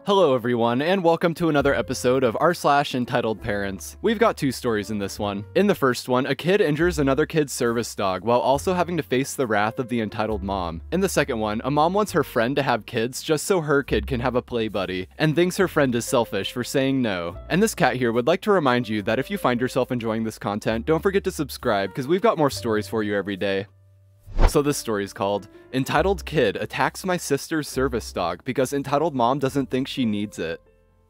Hello everyone, and welcome to another episode of r/Entitled Parents. We've got two stories in this one. In the first one, a kid injures another kid's service dog while also having to face the wrath of the entitled mom. In the second one, a mom wants her friend to have kids just so her kid can have a play buddy, and thinks her friend is selfish for saying no. And this cat here would like to remind you that if you find yourself enjoying this content, don't forget to subscribe because we've got more stories for you every day. So this story is called, Entitled Kid Attacks My Sister's Service Dog Because Entitled Mom Doesn't Think She Needs It.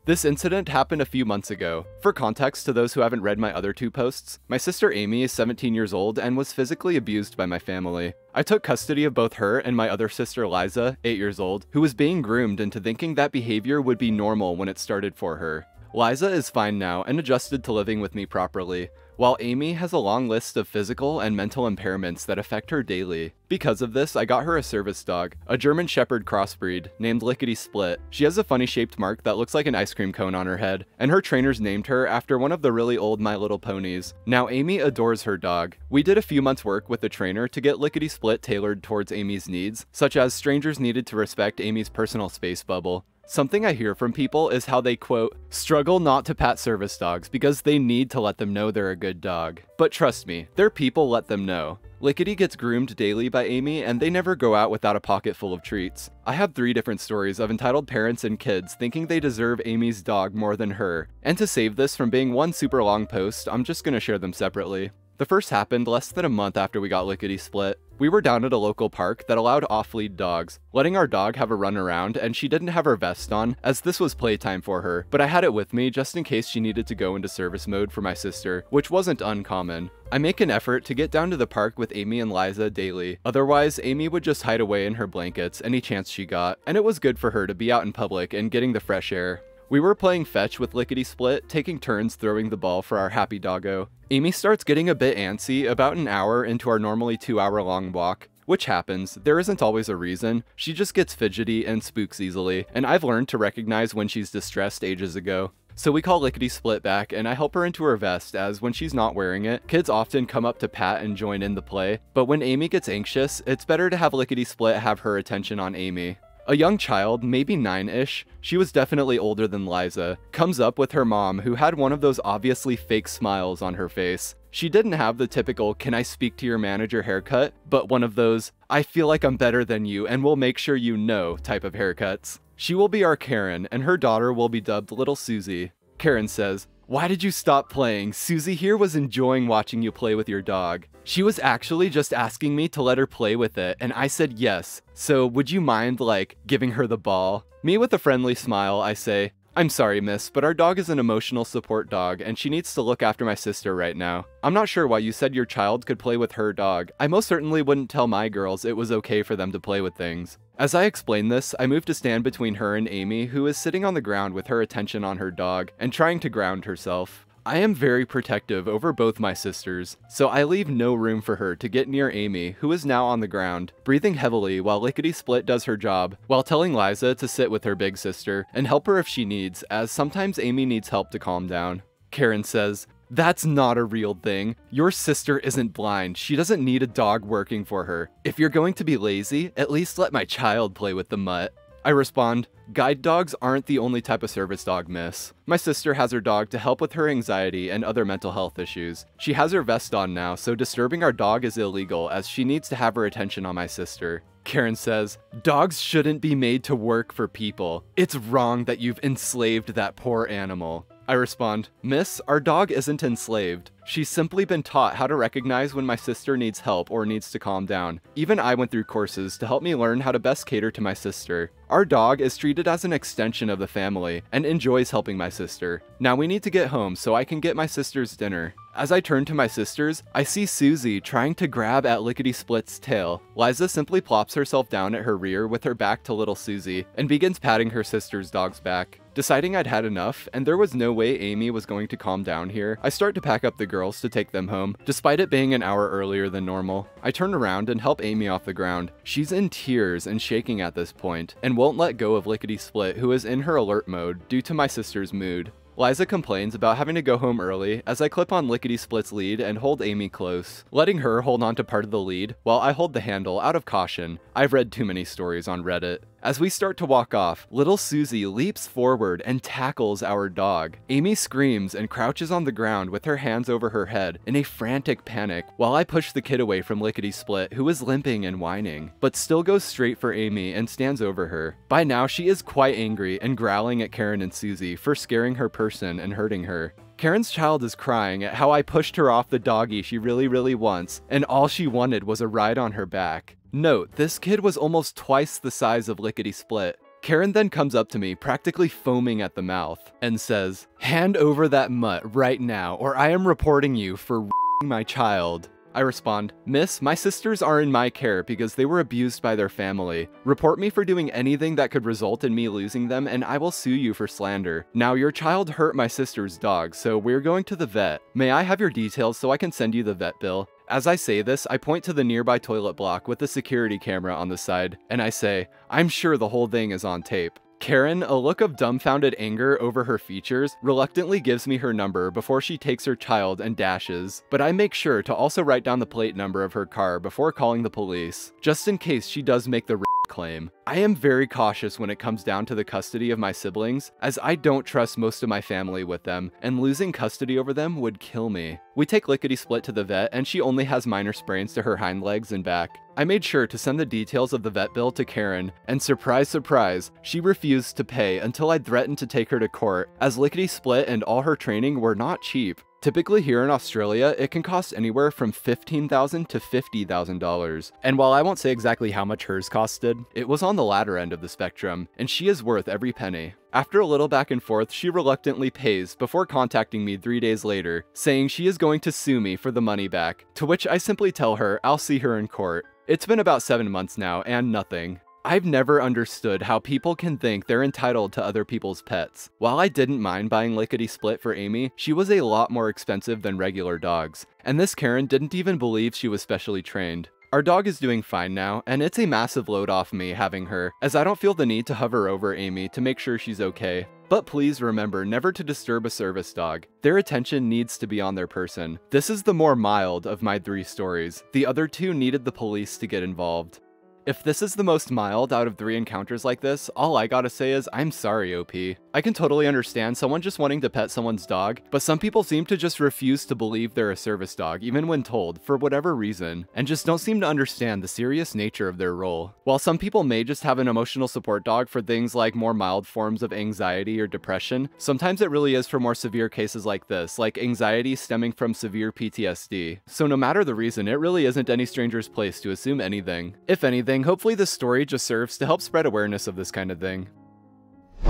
This incident happened a few months ago. For context to those who haven't read my other two posts, my sister Amy is 17 years old and was physically abused by my family. I took custody of both her and my other sister Liza, 8 years old, who was being groomed into thinking that behavior would be normal when it started for her. Liza is fine now and adjusted to living with me properly, while Amy has a long list of physical and mental impairments that affect her daily. Because of this, I got her a service dog, a German Shepherd crossbreed, named Lickety Split. She has a funny shaped mark that looks like an ice cream cone on her head, and her trainers named her after one of the really old My Little Ponies. Now Amy adores her dog. We did a few months work with the trainer to get Lickety Split tailored towards Amy's needs, such as strangers needed to respect Amy's personal space bubble. Something I hear from people is how they, quote, struggle not to pat service dogs because they need to let them know they're a good dog. But trust me, their people let them know. Lickety gets groomed daily by Amy and they never go out without a pocket full of treats. I have 3 different stories of entitled parents and kids thinking they deserve Amy's dog more than her. And to save this from being one super long post, I'm just gonna share them separately. The first happened less than a month after we got Lickety Split. We were down at a local park that allowed off-lead dogs, letting our dog have a run around, and she didn't have her vest on, as this was playtime for her, but I had it with me just in case she needed to go into service mode for my sister, which wasn't uncommon. I make an effort to get down to the park with Amy and Liza daily, otherwise Amy would just hide away in her blankets any chance she got, and it was good for her to be out in public and getting the fresh air. We were playing fetch with Lickety Split, taking turns throwing the ball for our happy doggo. Amy starts getting a bit antsy about an hour into our normally 2-hour-long walk. Which happens, there isn't always a reason, she just gets fidgety and spooks easily, and I've learned to recognize when she's distressed ages ago. So we call Lickety Split back and I help her into her vest as when she's not wearing it, kids often come up to pat and join in the play, but when Amy gets anxious, it's better to have Lickety Split have her attention on Amy. A young child, maybe 9-ish, she was definitely older than Liza, comes up with her mom who had one of those obviously fake smiles on her face. She didn't have the typical "can I speak to your manager" haircut, but one of those "I feel like I'm better than you and will make sure you know" type of haircuts. She will be our Karen and her daughter will be dubbed Little Susie. Karen says, "Why did you stop playing? Susie here was enjoying watching you play with your dog. She was actually just asking me to let her play with it, and I said yes. So would you mind, like, giving her the ball?" Me with a friendly smile, I say, "I'm sorry, miss, but our dog is an emotional support dog, and she needs to look after my sister right now. I'm not sure why you said your child could play with her dog. I most certainly wouldn't tell my girls it was okay for them to play with things." As I explain this, I move to stand between her and Amy, who is sitting on the ground with her attention on her dog, and trying to ground herself. I am very protective over both my sisters, so I leave no room for her to get near Amy, who is now on the ground, breathing heavily while Lickety Split does her job, while telling Liza to sit with her big sister, and help her if she needs, as sometimes Amy needs help to calm down. Karen says, "That's not a real thing. Your sister isn't blind. She doesn't need a dog working for her. If you're going to be lazy, at least let my child play with the mutt." I respond, "Guide dogs aren't the only type of service dog, miss. My sister has her dog to help with her anxiety and other mental health issues. She has her vest on now, so disturbing our dog is illegal as she needs to have her attention on my sister." Karen says, "Dogs shouldn't be made to work for people. It's wrong that you've enslaved that poor animal." I respond, "Miss, our dog isn't enslaved. She's simply been taught how to recognize when my sister needs help or needs to calm down. Even I went through courses to help me learn how to best cater to my sister. Our dog is treated as an extension of the family and enjoys helping my sister. Now we need to get home so I can get my sister's dinner." As I turn to my sisters, I see Susie trying to grab at Lickety Split's tail. Liza simply plops herself down at her rear with her back to little Susie and begins patting her sister's dog's back. Deciding I'd had enough, and there was no way Amy was going to calm down here, I start to pack up the girls to take them home, despite it being an hour earlier than normal. I turn around and help Amy off the ground. She's in tears and shaking at this point, and won't let go of Lickety Split, who is in her alert mode due to my sister's mood. Liza complains about having to go home early as I clip on Lickety Split's lead and hold Amy close, letting her hold on to part of the lead while I hold the handle out of caution. I've read too many stories on Reddit. As we start to walk off, little Susie leaps forward and tackles our dog. Amy screams and crouches on the ground with her hands over her head in a frantic panic, while I push the kid away from Lickety Split, who is limping and whining, but still goes straight for Amy and stands over her. By now, she is quite angry and growling at Karen and Susie for scaring her person and hurting her. Karen's child is crying at how I pushed her off the doggy she really wants, and all she wanted was a ride on her back. Note, this kid was almost twice the size of Lickety Split. Karen then comes up to me, practically foaming at the mouth, and says, "Hand over that mutt right now, or I am reporting you for my child." I respond, "Miss, my sisters are in my care because they were abused by their family. Report me for doing anything that could result in me losing them, and I will sue you for slander. Now, your child hurt my sister's dog, so we're going to the vet. May I have your details so I can send you the vet bill?" As I say this, I point to the nearby toilet block with the security camera on the side, and I say, "I'm sure the whole thing is on tape." Karen, a look of dumbfounded anger over her features, reluctantly gives me her number before she takes her child and dashes, but I make sure to also write down the plate number of her car before calling the police, just in case she does make the claim. I am very cautious when it comes down to the custody of my siblings, as I don't trust most of my family with them, and losing custody over them would kill me. We take Lickety Split to the vet, and she only has minor sprains to her hind legs and back. I made sure to send the details of the vet bill to Karen, and surprise, surprise, she refused to pay until I threatened to take her to court, as Lickety Split and all her training were not cheap. Typically here in Australia, it can cost anywhere from $15,000 to $50,000. And while I won't say exactly how much hers costed, it was on the latter end of the spectrum, and she is worth every penny. After a little back and forth, she reluctantly pays before contacting me 3 days later, saying she is going to sue me for the money back, to which I simply tell her I'll see her in court. It's been about 7 months now, and nothing. I've never understood how people can think they're entitled to other people's pets. While I didn't mind buying Lickety Split for Amy, she was a lot more expensive than regular dogs, and this Karen didn't even believe she was specially trained. Our dog is doing fine now, and it's a massive load off me having her, as I don't feel the need to hover over Amy to make sure she's okay. But please remember never to disturb a service dog. Their attention needs to be on their person. This is the more mild of my 3 stories. The other 2 needed the police to get involved. If this is the most mild out of 3 encounters like this, all I gotta say is I'm sorry, OP. I can totally understand someone just wanting to pet someone's dog, but some people seem to just refuse to believe they're a service dog, even when told, for whatever reason, and just don't seem to understand the serious nature of their role. While some people may just have an emotional support dog for things like more mild forms of anxiety or depression, sometimes it really is for more severe cases like this, like anxiety stemming from severe PTSD. So no matter the reason, it really isn't any stranger's place to assume anything. If anything, hopefully this story just serves to help spread awareness of this kind of thing.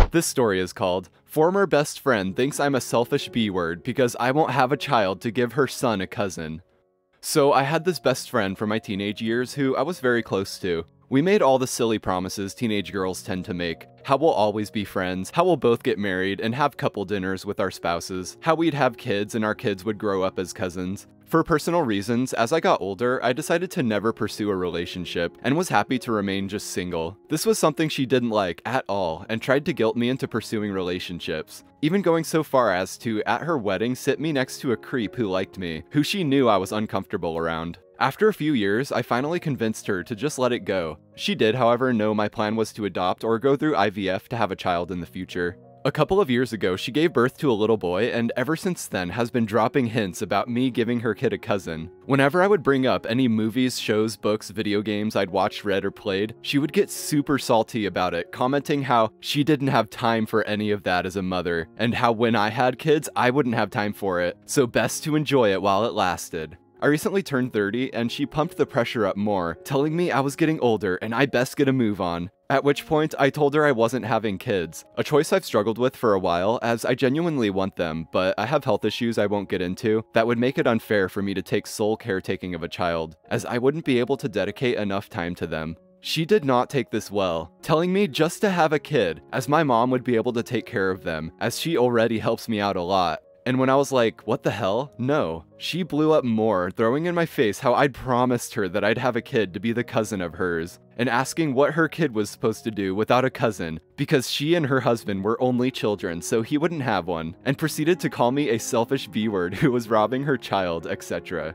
This story is called, "Former Best Friend Thinks I'm a Selfish B-Word Because I Won't Have a Child to Give Her Son a Cousin." So I had this best friend from my teenage years who I was very close to. We made all the silly promises teenage girls tend to make. How we'll always be friends, how we'll both get married and have couple dinners with our spouses, how we'd have kids and our kids would grow up as cousins. For personal reasons, as I got older, I decided to never pursue a relationship and was happy to remain just single. This was something she didn't like at all and tried to guilt me into pursuing relationships, even going so far as to, at her wedding, sit me next to a creep who liked me, who she knew I was uncomfortable around. After a few years, I finally convinced her to just let it go. She did, however, know my plan was to adopt or go through IVF to have a child in the future. A couple of years ago, she gave birth to a little boy, and ever since then has been dropping hints about me giving her kid a cousin. Whenever I would bring up any movies, shows, books, video games I'd watched, read, or played, she would get super salty about it, commenting how she didn't have time for any of that as a mother, and how when I had kids, I wouldn't have time for it, so best to enjoy it while it lasted. I recently turned 30, and she pumped the pressure up more, telling me I was getting older and I best get a move on. At which point, I told her I wasn't having kids, a choice I've struggled with for a while, as I genuinely want them, but I have health issues I won't get into that would make it unfair for me to take sole caretaking of a child, as I wouldn't be able to dedicate enough time to them. She did not take this well, telling me just to have a kid, as my mom would be able to take care of them, as she already helps me out a lot. And when I was like, what the hell? No. She blew up more, throwing in my face how I'd promised her that I'd have a kid to be the cousin of hers, and asking what her kid was supposed to do without a cousin, because she and her husband were only children, so he wouldn't have one, and proceeded to call me a selfish B-word who was robbing her child, etc.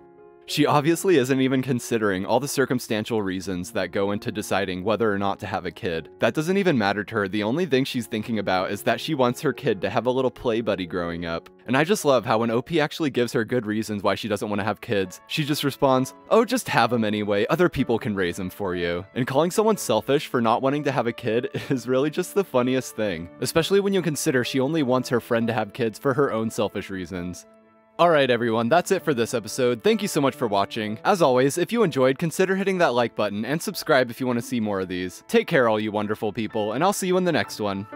She obviously isn't even considering all the circumstantial reasons that go into deciding whether or not to have a kid. That doesn't even matter to her. The only thing she's thinking about is that she wants her kid to have a little play buddy growing up. And I just love how when OP actually gives her good reasons why she doesn't want to have kids, she just responds, "Oh, just have them anyway. Other people can raise them for you." And calling someone selfish for not wanting to have a kid is really just the funniest thing, especially when you consider she only wants her friend to have kids for her own selfish reasons. Alright everyone, that's it for this episode. Thank you so much for watching. As always, if you enjoyed, consider hitting that like button and subscribe if you want to see more of these. Take care all you wonderful people, and I'll see you in the next one.